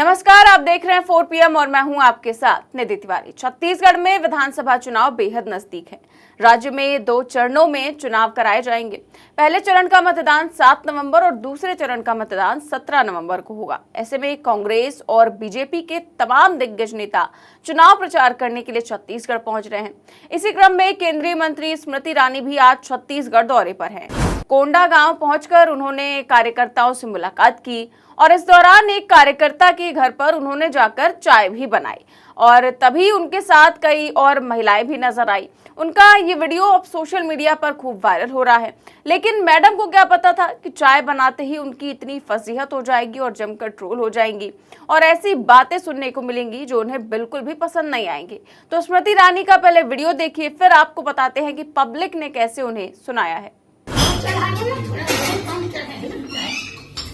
नमस्कार, आप देख रहे हैं 4 PM और मैं हूं आपके साथ निधि तिवारी। छत्तीसगढ़ में विधानसभा चुनाव बेहद नजदीक है। राज्य में 2 चरणों में चुनाव कराए जाएंगे। पहले चरण का मतदान 7 नवंबर और दूसरे चरण का मतदान 17 नवंबर को होगा। ऐसे में कांग्रेस और बीजेपी के तमाम दिग्गज नेता चुनाव प्रचार करने के लिए छत्तीसगढ़ पहुंच रहे हैं। इसी क्रम में केंद्रीय मंत्री स्मृति ईरानी भी आज छत्तीसगढ़ दौरे पर हैं। कोंडा गांव पहुंचकर उन्होंने कार्यकर्ताओं से मुलाकात की और इस दौरान एक कार्यकर्ता के घर पर उन्होंने जाकर चाय भी बनाई और तभी उनके साथ कई और महिलाएं भी नजर आई। उनका ये वीडियो अब सोशल मीडिया पर खूब वायरल हो रहा है। लेकिन मैडम को क्या पता था कि चाय बनाते ही उनकी इतनी फजीहत हो जाएगी और जमकर ट्रोल हो जाएंगी और ऐसी बातें सुनने को मिलेंगी जो उन्हें बिल्कुल भी पसंद नहीं आएंगी। तो स्मृति ईरानी का पहले वीडियो देखिए, फिर आपको बताते हैं कि पब्लिक ने कैसे उन्हें सुनाया है।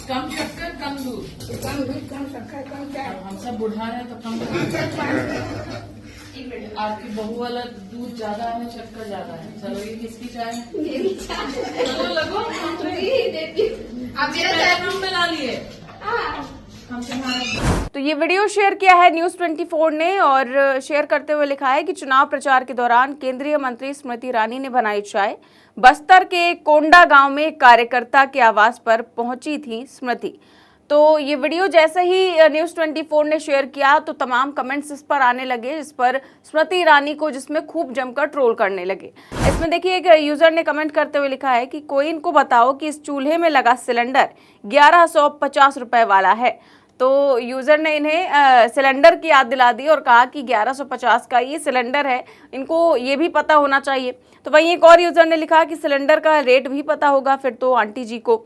कम शक्कर कम दूध, कम शक्कर कम चाय। हम सब बुढ़ा हैं तो कम आपकी बहू वाला दूध ज्यादा है, शक्कर ज्यादा है। चलो ये किसकी चाय है? मेरी चाय। चलो लगो देती। आप मेरा चाय हम बना लिए। तो ये वीडियो शेयर किया है न्यूज़ 24 ने और शेयर करते हुए लिखा है कि चुनाव प्रचार के दौरान केंद्रीय मंत्री स्मृति ईरानी ने बनाई चाय। बस्तर के कोंडा गांव में कार्यकर्ता के आवास पर पहुंची थी स्मृति। तो ये वीडियो जैसे ही न्यूज़ 24 ने शेयर किया तो तमाम कमेंट्स इस पर आने लगे, जिस पर स्मृति ईरानी को जिसमें खूब जमकर ट्रोल करने लगे। इसमें देखिए एक यूजर ने कमेंट करते हुए लिखा है कि कोई इनको बताओ कि इस चूल्हे में लगा सिलेंडर 1150 रुपए वाला है। तो यूजर ने इन्हें सिलेंडर की याद दिला दी और कहा कि 1150 का ये सिलेंडर है, इनको ये भी पता होना चाहिए। तो वहीं एक और यूजर ने लिखा कि सिलेंडर का रेट भी पता होगा फिर तो आंटी जी को।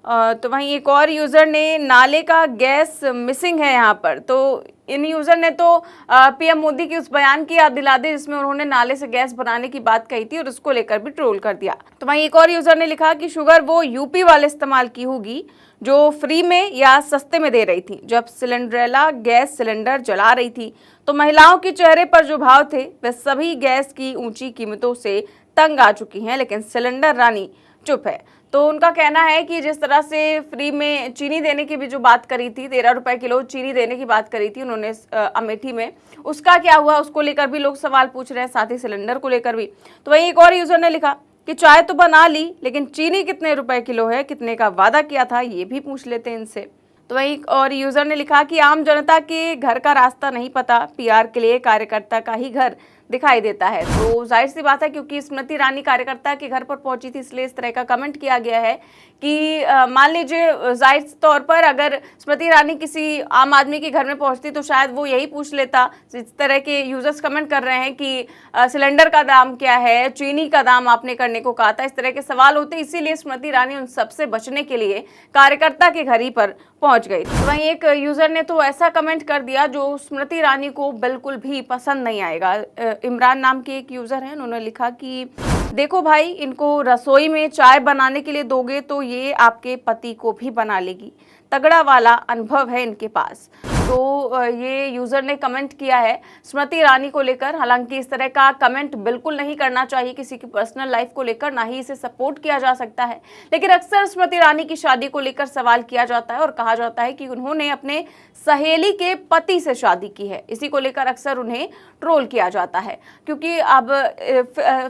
तो वहीं एक और यूजर ने नाले का गैस मिसिंग है यहाँ पर। तो इन यूजर ने तो पीएम मोदी की उस बयान की याद दिला दी जिसमें उन्होंने नाले से गैस बनाने की बात कही थी और उसको लेकर भी ट्रोल कर दिया। तो वहीं एक और यूजर ने लिखा कि शुगर वो यूपी वाले इस्तेमाल की होगी जो फ्री में या सस्ते में दे रही थी। जब सिलेंड्रेला गैस सिलेंडर जला रही थी तो महिलाओं के चेहरे पर जो भाव थे वे सभी गैस की ऊंची कीमतों से तंग आ चुकी हैं, लेकिन सिलेंडर रानी चुप है। तो उनका कहना है कि जिस तरह से फ्री में चीनी देने की भी जो बात करी थी, 13 रुपए किलो चीनी देने की बात करी थी उन्होंने अमेठी में, उसका क्या हुआ उसको लेकर भी लोग सवाल पूछ रहे हैं, साथ ही सिलेंडर को लेकर भी। तो वहीं एक और यूजर ने लिखा कि चाय तो बना ली लेकिन चीनी कितने रुपए किलो है, कितने का वादा किया था, ये भी पूछ लेते हैं इनसे। तो वहीं एक और यूजर ने लिखा कि आम जनता के घर का रास्ता नहीं पता, पीआर के लिए कार्यकर्ता का ही घर दिखाई देता है। तो जाहिर सी बात है क्योंकि स्मृति ईरानी कार्यकर्ता के घर पर पहुंची थी इसलिए इस तरह का कमेंट किया गया है कि मान लीजिए जाहिर तौर पर अगर स्मृति ईरानी किसी आम आदमी के घर में पहुंचती तो शायद वो यही पूछ लेता। इस तरह के यूजर्स कमेंट कर रहे हैं कि सिलेंडर का दाम क्या है, चीनी का दाम आपने करने को कहा था, इस तरह के सवाल होते, इसीलिए स्मृति ईरानी उन सबसे बचने के लिए कार्यकर्ता के घर ही पर पहुंच गई। तो वहीं एक यूजर ने तो ऐसा कमेंट कर दिया जो स्मृति ईरानी को बिल्कुल भी पसंद नहीं आएगा। इमरान नाम के एक यूजर हैं, उन्होंने लिखा कि देखो भाई, इनको रसोई में चाय बनाने के लिए दोगे तो ये आपके पति को भी बना लेगी, तगड़ा वाला अनुभव है इनके पास। तो ये यूजर ने कमेंट किया है स्मृति ईरानी को लेकर। हालांकि इस तरह का कमेंट बिल्कुल नहीं करना चाहिए किसी की पर्सनल लाइफ को लेकर, ना ही इसे सपोर्ट किया जा सकता है। लेकिन अक्सर स्मृति ईरानी की शादी को लेकर सवाल किया जाता है और कहा जाता है कि उन्होंने अपने सहेली के पति से शादी की है। इसी को लेकर अक्सर उन्हें ट्रोल किया जाता है क्योंकि अब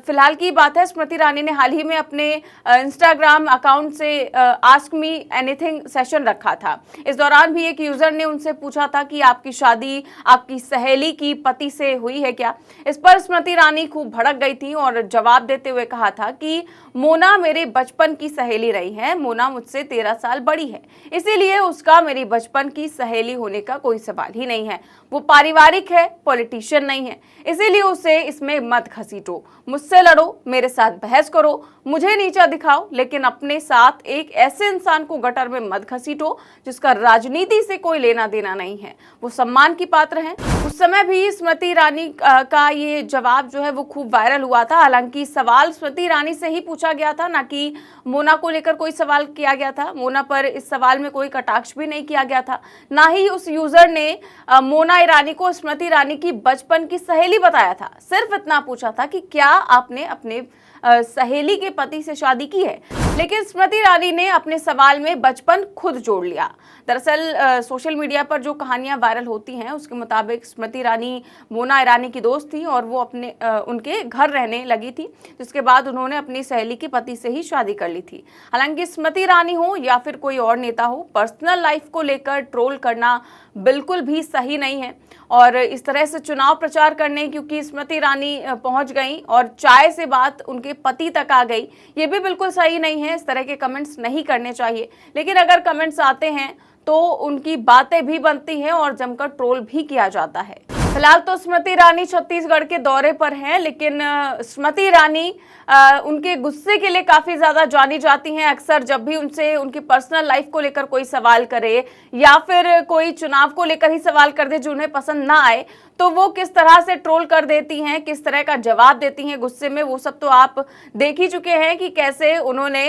फिलहाल की बात है, स्मृति ईरानी ने हाल ही में अपने इंस्टाग्राम अकाउंट से आस्क मी एनीथिंग सेशन रखा था। इस दौरान भी एक यूजर ने उनसे पूछा था कि आपकी शादी आपकी सहेली की पति से हुई है क्या। इस पर स्मृति ईरानी खूब भड़क गई थी और जवाब देते हुए कहा था कि मोना मेरे बचपन की सहेली रही है, मोना मुझसे 13 साल बड़ी है, इसीलिए उसका मेरी बचपन की सहेली होने का कोई सवाल ही नहीं है। वो पारिवारिक है, पॉलिटिशियन नहीं है, इसीलिए उसे इसमें मत घसीटो, मुझसे लड़ो, मेरे साथ बहस करो, मुझे नीचा दिखाओ, लेकिन अपने साथ एक ऐसे इंसान को गटर में मत घसीटो जिसका राजनीति से कोई लेना देना नहीं है। वो सम्मान की पात्र हैं। उस समय भी स्मृति ईरानी का ये जवाब जो है वो खूब वायरल हुआ था। हालांकि सवाल स्मृति ईरानी से ही पूछा गया था, ना कि मोना को लेकर कोई सवाल किया गया था। मोना पर इस सवाल में कोई कटाक्ष भी नहीं किया गया था, ना ही उस यूजर ने मोना ईरानी को स्मृति ईरानी की बचपन की सहेली बताया था। सिर्फ इतना पूछा था कि क्या आपने अपने सहेली के पति से शादी की है। लेकिन स्मृति ईरानी ने अपने सवाल में बचपन खुद जोड़ लिया। दरअसल सोशल मीडिया पर जो कहानियां वायरल होती हैं उसके मुताबिक स्मृति ईरानी मोना ईरानी की दोस्त थी और वो अपने उनके घर रहने लगी थी, जिसके बाद उन्होंने अपनी सहेली के पति से ही शादी कर ली थी। हालांकि स्मृति ईरानी हो या फिर कोई और नेता हो, पर्सनल लाइफ को लेकर ट्रोल करना बिल्कुल भी सही नहीं है। और इस तरह से चुनाव प्रचार करने क्योंकि स्मृति ईरानी पहुंच गई और चाय से बात उनके पति तक आ गई, ये भी बिल्कुल सही नहीं है। इस तरह के कमेंट्स नहीं करने चाहिए, लेकिन अगर कमेंट्स आते हैं तो उनकी बातें भी बनती हैं और जमकर ट्रोल भी किया जाता है। फिलहाल तो स्मृति ईरानी छत्तीसगढ़ के दौरे पर हैं, लेकिन स्मृति ईरानी उनके गुस्से के लिए काफी ज्यादा जानी जाती हैं। अक्सर जब भी उनसे उनकी पर्सनल लाइफ को लेकर कोई सवाल करे या फिर कोई चुनाव को लेकर ही सवाल कर दे जो उन्हें पसंद ना आए, तो वो किस तरह से ट्रोल कर देती हैं, किस तरह का जवाब देती हैं गुस्से में, वो सब तो आप देख ही चुके हैं कि कैसे उन्होंने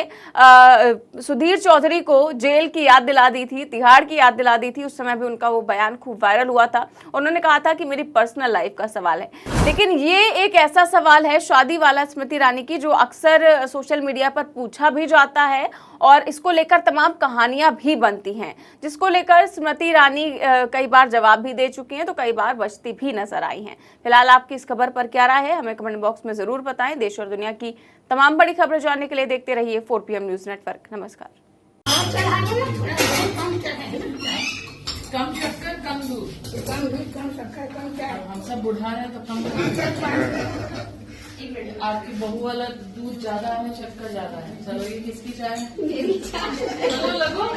सुधीर चौधरी को जेल की याद दिला दी थी, तिहाड़ की याद दिला दी थी। उस समय भी उनका वो बयान खूब वायरल हुआ था। उन्होंने कहा था कि मेरी पर्सनल लाइफ का सवाल है, लेकिन ये एक ऐसा सवाल है शादी वाला स्मृति ईरानी की जो अक्सर सोशल मीडिया पर पूछा भी जाता है और इसको लेकर तमाम कहानियां भी बनती हैं, जिसको लेकर स्मृति ईरानी कई बार जवाब भी दे चुकी हैं तो कई बार बचती भी नजर आई हैं। फिलहाल आपकी इस खबर पर क्या राय है, हमें कमेंट बॉक्स में जरूर बताएं। देश और दुनिया की तमाम बड़ी खबरें जानने के लिए देखते रहिए 4 PM न्यूज नेटवर्क। नमस्कार। कम शक्कर कम दूध, कम दूध कम शक्कर कम चाय। हम सब बुढ़ा रहे हैं तो कम आपकी बहू वाला दूध ज्यादा है, शक्कर ज्यादा है। चलो ये किसकी चाय है? मेरी चाय। चलो लगो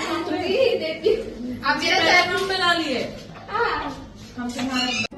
देती। अब मेरा चाय हम मिला लिए हाँ हम तुम्हारा